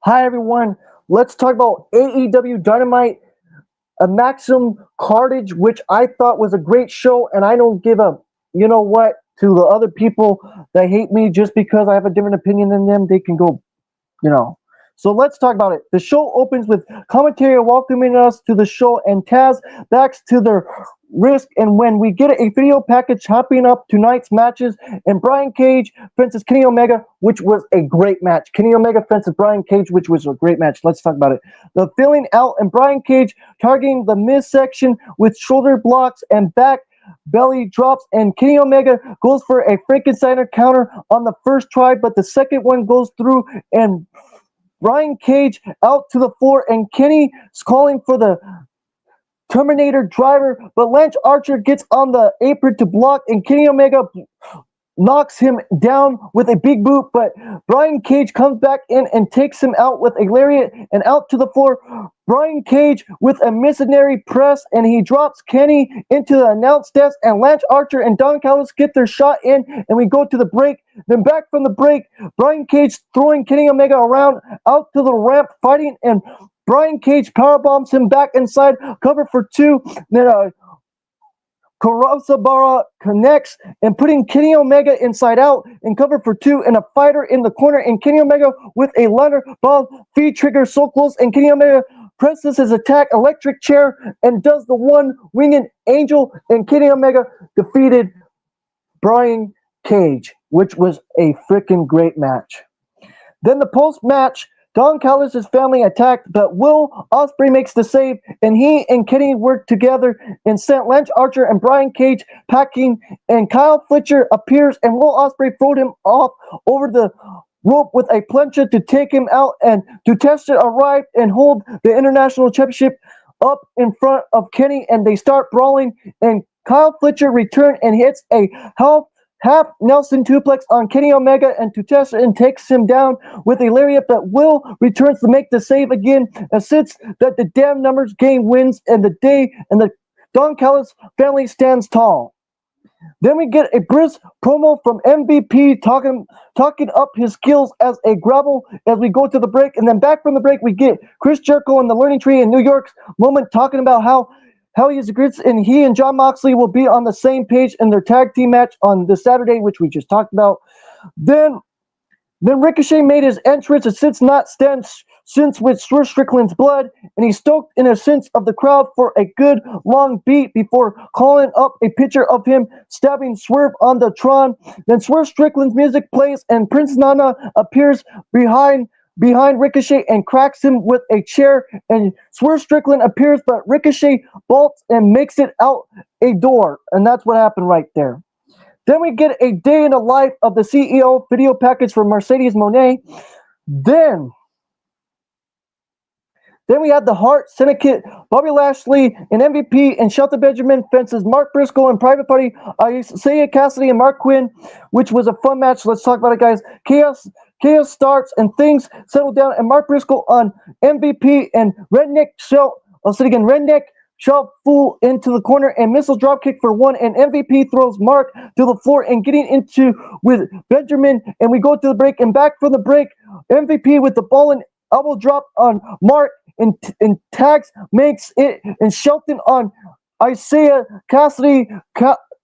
Hi everyone. Let's talk about AEW Dynamite, a Maximum Carnage, which I thought was a great show, and I don't give a you know what to the other people that hate me just because I have a different opinion than them. They can go you know. So let's talk about it. The show opens with commentary welcoming us to the show, and Taz backs to their risk. And when we get a video package hopping up tonight's matches, and Brian Cage fences Kenny Omega, which was a great match. Kenny Omega fences Brian Cage, which was a great match. Let's talk about it. The filling out and Brian Cage targeting the midsection with shoulder blocks and back belly drops, and Kenny Omega goes for a Frankensteiner counter on the first try, but the second one goes through, and Brian Cage out to the floor, and Kenny's calling for the Terminator driver, but Lance Archer gets on the apron to block, and Kenny Omega knocks him down with a big boot, but Brian Cage comes back in and takes him out with a lariat and out to the floor. Brian Cage with a missionary press, and he drops Kenny into the announce desk, and Lance Archer and Don Callis get their shot in, and we go to the break. Then back from the break, Brian Cage throwing Kenny Omega around out to the ramp, fighting, and Brian Cage powerbombs him back inside, cover for two. Then Kurosabara connects and putting Kenny Omega inside out and cover for two, and a fighter in the corner, and Kenny Omega with a ladder bomb feed trigger so close, and Kenny Omega presses his attack electric chair and does the one winged angel, and Kenny Omega defeated Brian Cage, which was a freaking great match. Then the post match, Don Callis' family attacked, but Will Ospreay makes the save, and he and Kenny work together and sent Lance Archer and Brian Cage packing, and Kyle Fletcher appears, and Will Ospreay throwed him off over the rope with a plancha to take him out, and Tutesta arrived and hold the International Championship up in front of Kenny, and they start brawling, and Kyle Fletcher returned and hits a half Nelson Suplex on Kenny Omega and Tutesta and takes him down with a lariat, but Will returns to make the save again, assists that the damn numbers game wins, and the Don Callis family stands tall. Then we get a brisk promo from MVP talking up his skills as a gravel as we go to the break, and then back from the break we get Chris Jericho and the Learning Tree in New York's moment talking about how he is agrees, and he and Jon Moxley will be on the same page in their tag team match on this Saturday, which we just talked about. Then Ricochet made his entrance, and since with Swerve Strickland's blood, and he stoked in a sense of the crowd for a good long beat before calling up a picture of him stabbing Swerve on the Tron. Then Swerve Strickland's music plays, and Prince Nana appears behind Ricochet and cracks him with a chair, and Swerve Strickland appears, but Ricochet bolts and makes it out a door, and that's what happened right there. Then we get a day in the life of the CEO video package for Mercedes Moné. Then we had the Hart Syndicate, Bobby Lashley, and MVP, and Shelton Benjamin fences Mark Briscoe and Private Party, Isaiah Cassidy and Mark Quinn, which was a fun match. Let's talk about it, guys. Chaos starts and things settle down, and Mark Briscoe on MVP and Redneck shove Fool into the corner and missile dropkick for one, and MVP throws Mark to the floor and getting into with Benjamin, and we go to the break, and back from the break, MVP with the ball and elbow drop on Mark and tags makes it, and Shelton on Isaiah Cassidy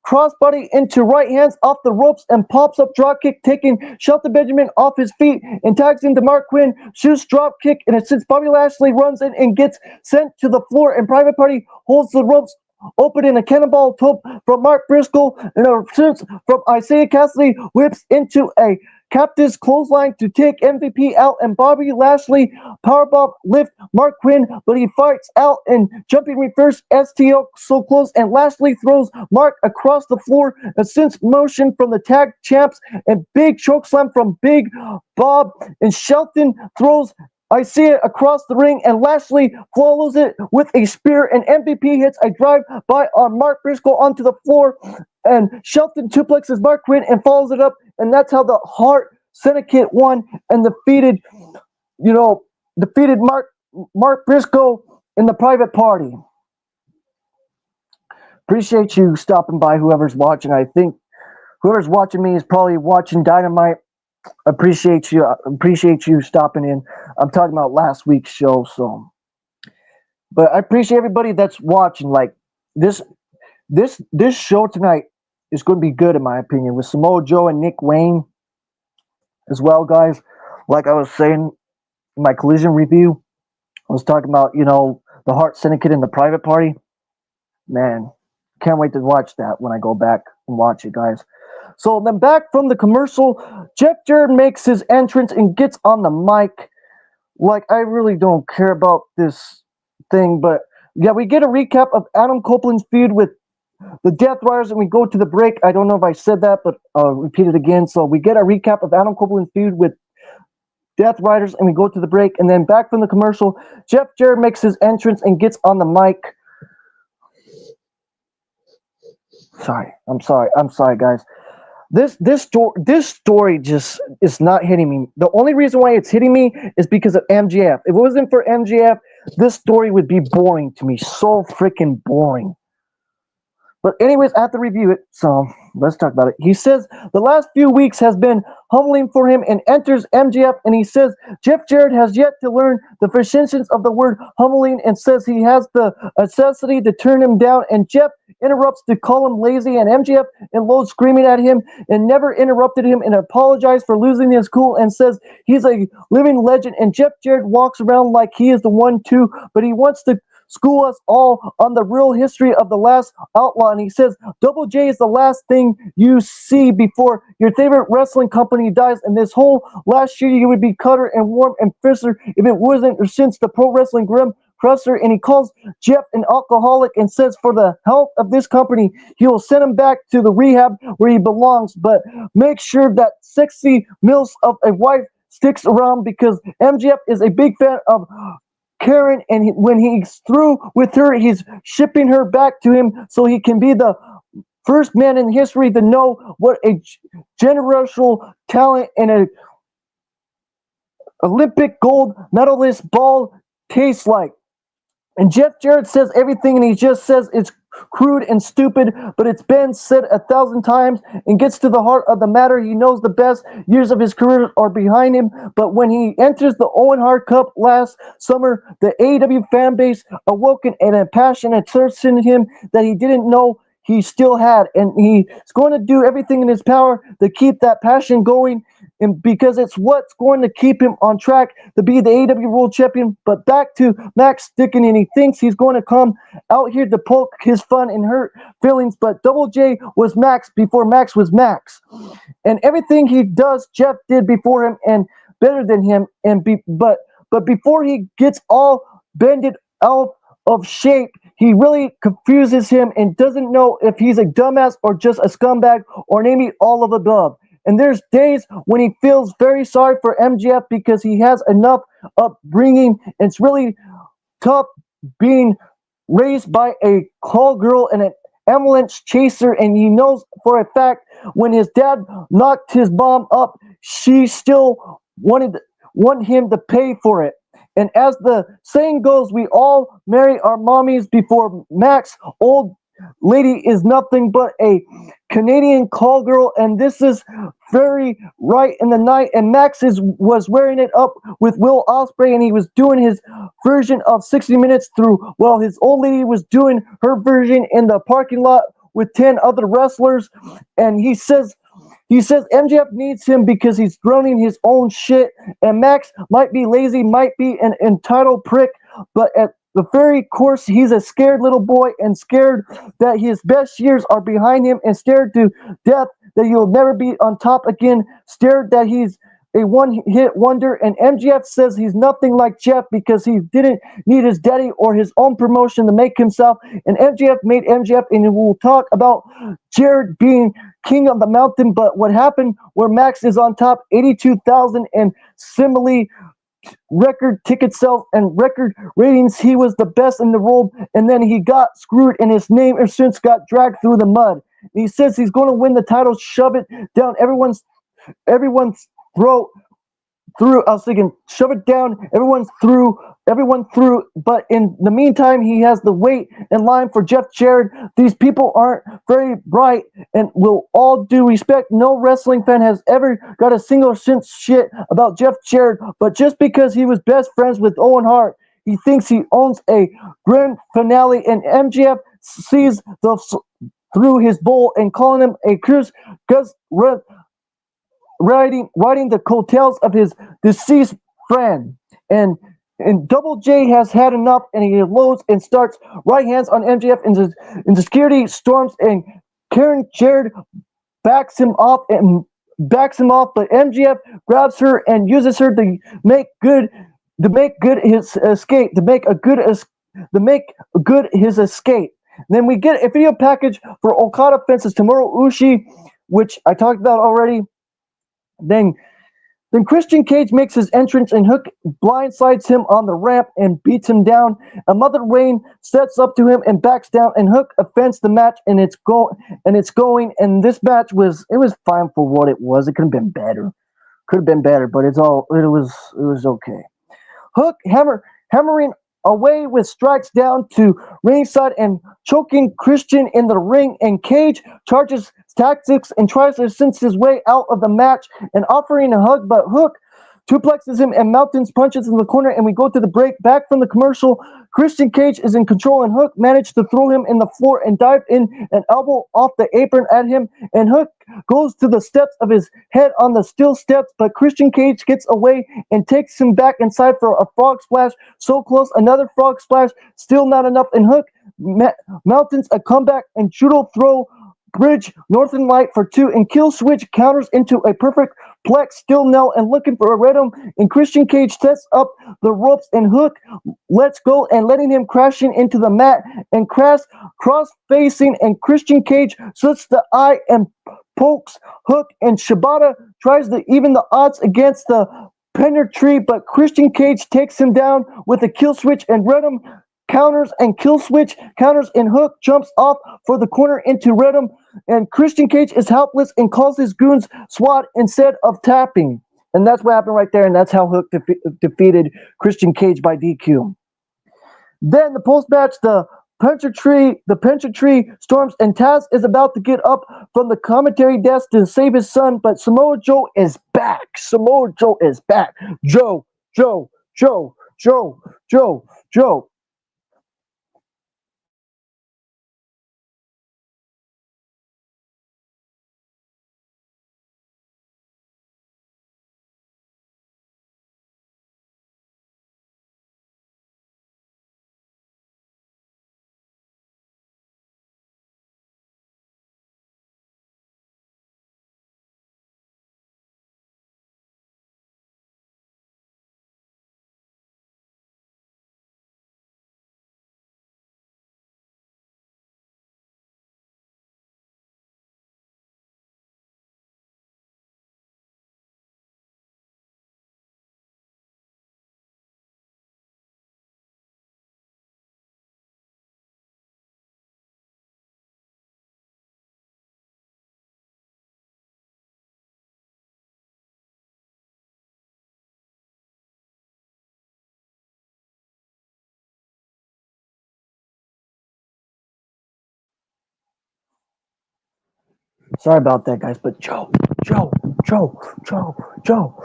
crossbody into right hands off the ropes and pops up dropkick, taking Shelton Benjamin off his feet and tags into Mark Quinn, shoots dropkick, and since Bobby Lashley runs in and gets sent to the floor, and Private Party holds the ropes open in a cannonball top from Mark Briscoe, and a since from Isaiah Cassidy whips into a Captain's clothesline to take MVP out, and Bobby Lashley powerbomb lift Mark Quinn, but he fights out and jumping reverse STO so close, and Lashley throws Mark across the floor, a sense motion from the tag champs, and big chokeslam from Big Bob, and Shelton throws Isaiah across the ring, and Lashley follows it with a spear, and MVP hits a drive-by on Mark Briscoe onto the floor, and Shelton suplexes Mark Quinn and follows it up, and that's how the Hart Syndicate won and defeated Mark Briscoe in the Private Party. Appreciate you stopping by, whoever's watching. I think whoever's watching me is probably watching Dynamite Appreciate you stopping in. I'm talking about last week's show, so but I appreciate everybody that's watching. Like this this show tonight is going to be good in my opinion with Samoa Joe and Nick Wayne as well, guys. Like I was saying in my collision review, I was talking about the Heart Syndicate and the Private Party. Man, can't wait to watch that when I go back and watch it, guys. So then back from the commercial, Jeff Jarrett makes his entrance and gets on the mic. Like, I really don't care about this thing, but yeah, we get a recap of Adam Copeland's feud with the Death Riders, and we go to the break. I don't know if I said that, but I'll repeat it again. So we get a recap of Adam Copeland's feud with Death Riders, and we go to the break. And then back from the commercial, Jeff Jarrett makes his entrance and gets on the mic. I'm sorry, guys. This story just is not hitting me. The only reason why it's hitting me is because of MJF. If it wasn't for MJF, this story would be boring to me. So freaking boring. But anyways, I have to review it, so let's talk about it. He says the last few weeks has been humbling for him and enters MJF, and he says Jeff Jarrett has yet to learn the prescience of the word humbling and says he has the necessity to turn him down, and Jeff interrupts to call him lazy, and MJF and Lowe screaming at him and never interrupted him and apologized for losing his cool and says he's a living legend, and Jeff Jarrett walks around like he is the one too, but he wants to school us all on the real history of the last outlaw. And he says, Double J is the last thing you see before your favorite wrestling company dies. And this whole last year, you would be Cutter and Warm and Fisher if it wasn't since the Pro Wrestling Grim Crusher. And he calls Jeff an alcoholic and says, for the health of this company, he will send him back to the rehab where he belongs. But make sure that sexy mills of a wife sticks around because MJF is a big fan of Karen, and when he's through with her, he's shipping her back to him so he can be the first man in history to know what a generational talent and a Olympic gold medalist ball tastes like. And Jeff Jarrett says everything, and he just says it's crude and stupid, but it's been said 1,000 times and gets to the heart of the matter. He knows the best years of his career are behind him, but when he enters the Owen Hart Cup last summer, the AEW fan base awoken and a passion and thirst in him that he didn't know he still had, and he's going to do everything in his power to keep that passion going, and because it's what's going to keep him on track to be the AEW World Champion. But back to Max sticking, and he thinks he's going to come out here to poke his fun and hurt feelings, but Double J was Max before Max was Max, and everything he does, Jeff did before him and better than him, but before he gets all bended out of shape, he really confuses him and doesn't know if he's a dumbass or just a scumbag or maybe all of the above. And there's days when he feels very sorry for MJF because he has enough upbringing. And it's really tough being raised by a call girl and an ambulance chaser. And he knows for a fact when his dad knocked his mom up, she still want him to pay for it. And as the saying goes, we all marry our mommies before Max. Old lady is nothing but a Canadian call girl, and this is very right in the night. And Max was wearing it up with Will Ospreay, and he was doing his version of 60 Minutes through, while his old lady was doing her version in the parking lot with 10 other wrestlers. And he says MJF needs him because he's drowning his own shit, and Max might be lazy, might be an entitled prick, but at the very course, he's a scared little boy and scared that his best years are behind him and scared to death that he'll never be on top again, scared that he's a one-hit wonder, and MJF says he's nothing like Jeff because he didn't need his daddy or his own promotion to make himself, and MJF made MJF, and we'll talk about Jared being king of the mountain, but what happened where Max is on top, 82,000 and similarly record ticket sales and record ratings, he was the best in the world, and then he got screwed and his name ever since got dragged through the mud. And he says he's going to win the title, shove it down everyone's throat, through. I was thinking, shove it down. Everyone through. But in the meantime, he has the wait in line for Jeff Jarrett. These people aren't very bright, and will all due respect, no wrestling fan has ever got a single cent shit about Jeff Jarrett. But just because he was best friends with Owen Hart, he thinks he owns a grand finale, and MJF sees through his bull and calling him a curse because riding the coattails of his deceased friend. And Double J has had enough, and he loads and starts right hands on MJF into security storms, and Karen Jared backs him off, but MJF grabs her and uses her to make good his escape to make good his escape. Then we get a video package for Okada fences Tomohiro Ishii, which I talked about already. Then then Christian Cage makes his entrance, and Hook blindsides him on the ramp and beats him down. A Mother Wayne sets up to him and backs down, and Hook offends the match, and it's going. And this match was fine for what it was. It could have been better. But it was okay. Hook hammering away with strikes down to ringside and choking Christian in the ring, and Cage charges tactics and tries to sense his way out of the match and offering a hug, but Hook duplexes him and mountains punches in the corner, and we go to the break. Back from the commercial, Christian Cage is in control, and Hook managed to throw him in the floor and dive in an elbow off the apron at him, and Hook goes to the steps of his head on the steel steps, but Christian Cage gets away and takes him back inside for a frog splash. So close, another frog splash, still not enough, and Hook mountains a comeback and judo throw bridge Northern Light for two, and Kill Switch counters into a perfect plex, still no, and looking for a rhythm, and Christian Cage sets up the ropes, and Hook lets go and letting him crashing into the mat and cross facing, and Christian Cage slits the eye and pokes Hook, and Shibata tries to even the odds against the Penner Tree, but Christian Cage takes him down with a kill switch, and Redham counters, and kill switch counters, and Hook jumps off for the corner into Redham, and Christian Cage is helpless and calls his goons SWAT instead of tapping. And that's what happened right there, and that's how Hook defeated Christian Cage by DQ. Then the post-match, the Pencher Tree storms, and Taz is about to get up from the commentary desk to save his son, but Samoa Joe is back. Joe. Sorry about that, guys, but Joe, Joe, Joe, Joe.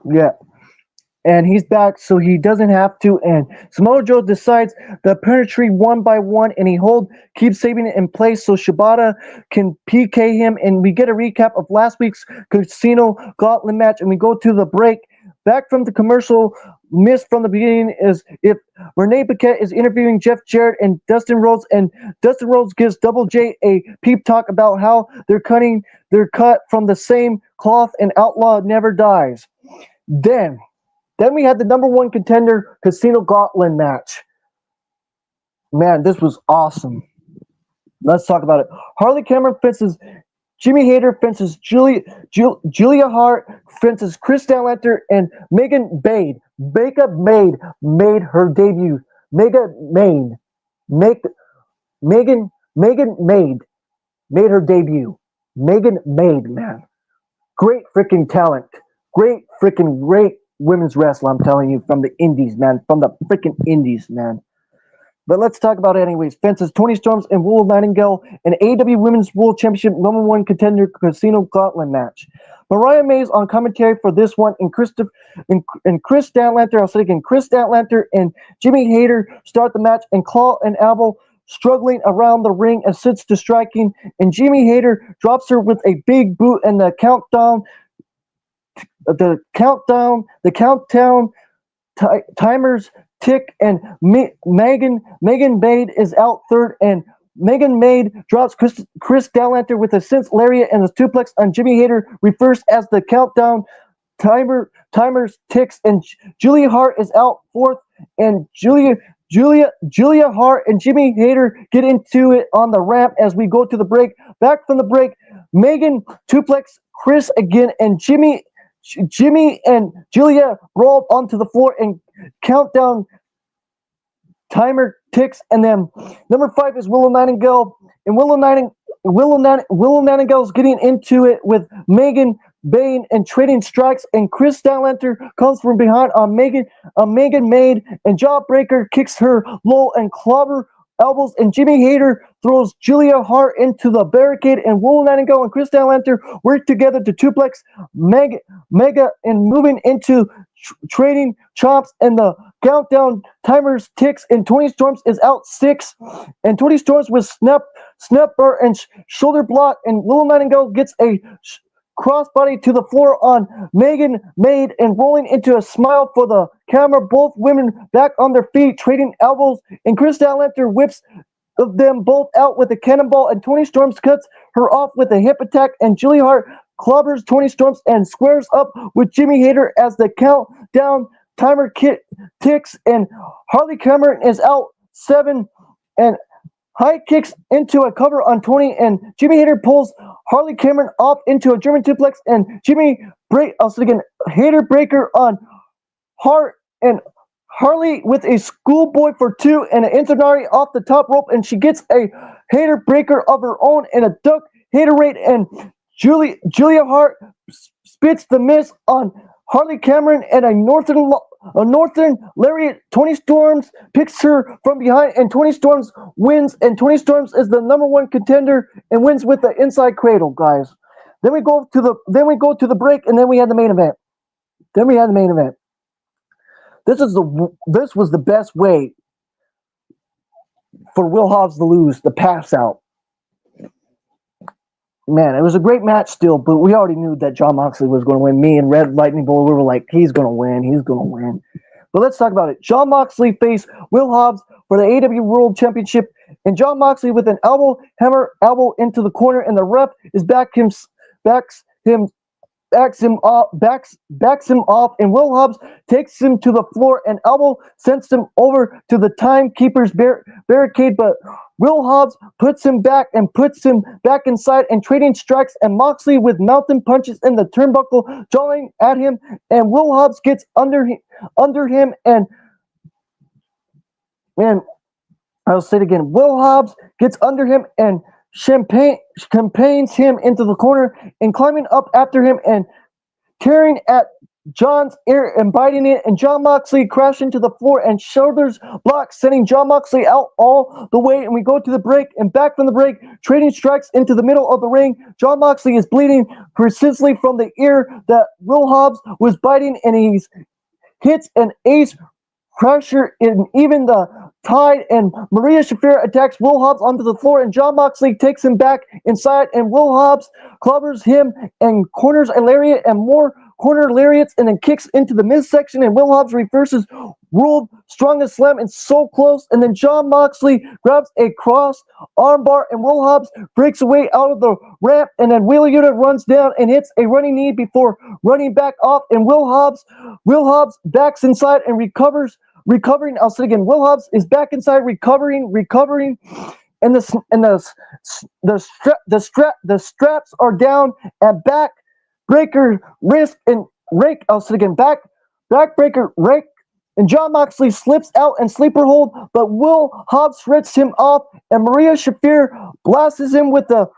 Yeah, and he's back, so he doesn't have to. And Samoa Joe decides the penetrate one by one, and keeps saving it in place so Shibata can PK him. And we get a recap of last week's Casino Gauntlet match, and we go to the break. Back from the commercial, missed from the beginning is if Renee Paquette is interviewing Jeff Jarrett and Dustin Rhodes, and Dustin Rhodes gives Double J a peep talk about how they're cut from the same cloth, and Outlaw never dies. Then we had the number one contender Casino Gauntlet match. Man, this was awesome. Let's talk about it. Harley Cameron fences Jimmy Hayter, fences Julia Hart, fences Chris Statlander, and Megan Bade. Made her debut. Megan Made made her debut. Megan Made, man. Great freaking talent. Great women's wrestler, I'm telling you, from the indies, man. From the freaking indies, man. But let's talk about it anyways. Fences Tony Storms and Willow Nightingale, an AEW Women's World Championship #1 contender Casino Gauntlet match. Mariah May's on commentary for this one, and Chris Statlander, I was thinking Chris Statlander and Jimmy Hayter start the match, and Claw and Abel struggling around the ring assists to striking, and Jimmy Hayter drops her with a big boot, and the countdown timers tick, and Megan Maid is out third, and Megan Maid drops Chris Statlander with a sense lariat and a suplex on Jimmy Hayter reversed as the countdown timers ticks, and Julia Hart is out fourth, and Julia Hart and Jimmy Hayter get into it on the ramp as we go to the break. Back from the break, Megan suplex Chris again, and Jimmy and Julia rolled onto the floor, and countdown timer ticks, and then number 5 is Willow Nightingale, and Willow Nightingale's getting into it with Megan Bain and trading strikes, and Chris Statlander comes from behind on Megan Maid, and Jawbreaker kicks her low and clobber elbows, and Jimmy Hayter throws Julia Hart into the barricade, and Willow Nightingale and Chris Statlander work together to suplex Mega and moving into trading chops, and the countdown timers ticks, and Tony Storms is out 6, and Tony Storms with snap bar and shoulder block, and Willow Nightingale gets a crossbody to the floor on Megan Maid, and rolling into a smile for the camera. Both women back on their feet, trading elbows, and Chris Statlander whips them both out with a cannonball, and Tony Storms cuts her off with a hip attack, and Julia Hart clobbers Tony Storms and squares up with Jimmy Hayter as the countdown timer ticks, and Harley Cameron is out 7, and high kicks into a cover on Tony, and Jimmy Hayter pulls Harley Cameron off into a German suplex, and Hayter breaker on Hart, and Harley with a schoolboy for 2 and an Intonari off the top rope, and she gets a Hayter breaker of her own and a duck Haterade, and Julia Hart spits the miss on Harley Cameron and a northern lariat. Tony Storms picks her from behind, and Tony Storms wins, and Tony Storms is the #1 contender and wins with the inside cradle, guys. Then we go to the break, and then we had the main event. This was the best way for Will Hobbs to lose, the pass out. Man, it was a great match still, but we already knew that Jon Moxley was going to win. Me and Red Lightning Bolt, we were like, he's going to win. But let's talk about it. Jon Moxley faced Will Hobbs for the AEW World Championship, and Jon Moxley with an elbow into the corner, and the ref is backs him off, and Will Hobbs takes him to the floor, and elbow sends him over to the timekeeper's barricade, but Will Hobbs puts him back inside, and trading strikes, and Moxley with mountain punches in the turnbuckle, jawing at him, and Will Hobbs gets under him, and I'll say it again. Will Hobbs gets under him and campaigns him into the corner, and climbing up after him and tearing at John's ear and biting it, and Jon Moxley crashed into the floor and shoulders block, sending Jon Moxley out all the way, and we go to the break, and back from the break, trading strikes into the middle of the ring. Jon Moxley is bleeding persistently from the ear that Will Hobbs was biting, and he hits an ace crusher in even the tide, and Maria Shafir attacks Will Hobbs onto the floor, and Jon Moxley takes him back inside, and Will Hobbs clobbers him and corners a lariat and more corner lariats, and then kicks into the midsection, and Will Hobbs reverses World Strongest Slam, and so close, and then Jon Moxley grabs a cross armbar, and Will Hobbs breaks away out of the ramp, and then Wheeler Yuta runs down and hits a running knee before running back off, and Will Hobbs backs inside and recovering. I'll say again, Will Hobbs is back inside, recovering, and the straps are down, and back breaker wrist and rake. I'll say again, back breaker rake, and Jon Moxley slips out and sleeper hold, but Will Hobbs shreds him off, and Maria Shafir blasts him with the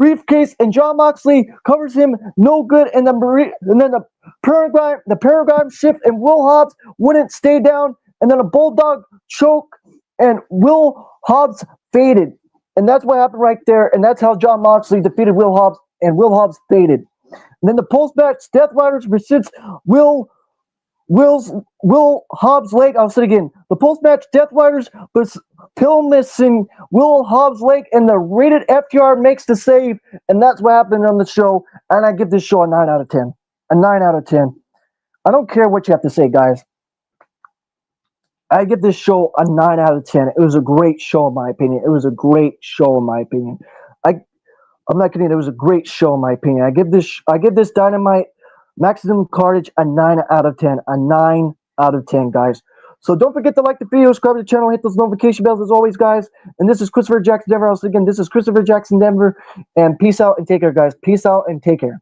briefcase, and Jon Moxley covers him no good, and then the paradigm shift, and Will Hobbs wouldn't stay down, and then a bulldog choke, and Will Hobbs faded. And that's what happened right there, and that's how Jon Moxley defeated Will Hobbs, and Will Hobbs faded. And then the post-match Death Riders versus Will Hobbs' leg. I'll say it again. The post-match Death Riders was pill missing Will Hobbs' leg, and the rated FTR makes the save, and that's what happened on the show. And I give this show a 9 out of 10. A 9 out of 10. I don't care what you have to say, guys. I give this show a 9 out of 10. It was a great show, in my opinion. It was a great show, in my opinion. I'm not kidding. It was a great show, in my opinion. I give this Dynamite Maximum Carnage a 9 out of 10. A 9 out of 10, guys. So don't forget to like the video, subscribe to the channel, hit those notification bells as always, guys. And this is Christopher Jackson Denver. Again, this is Christopher Jackson Denver. And peace out and take care, guys. Peace out and take care.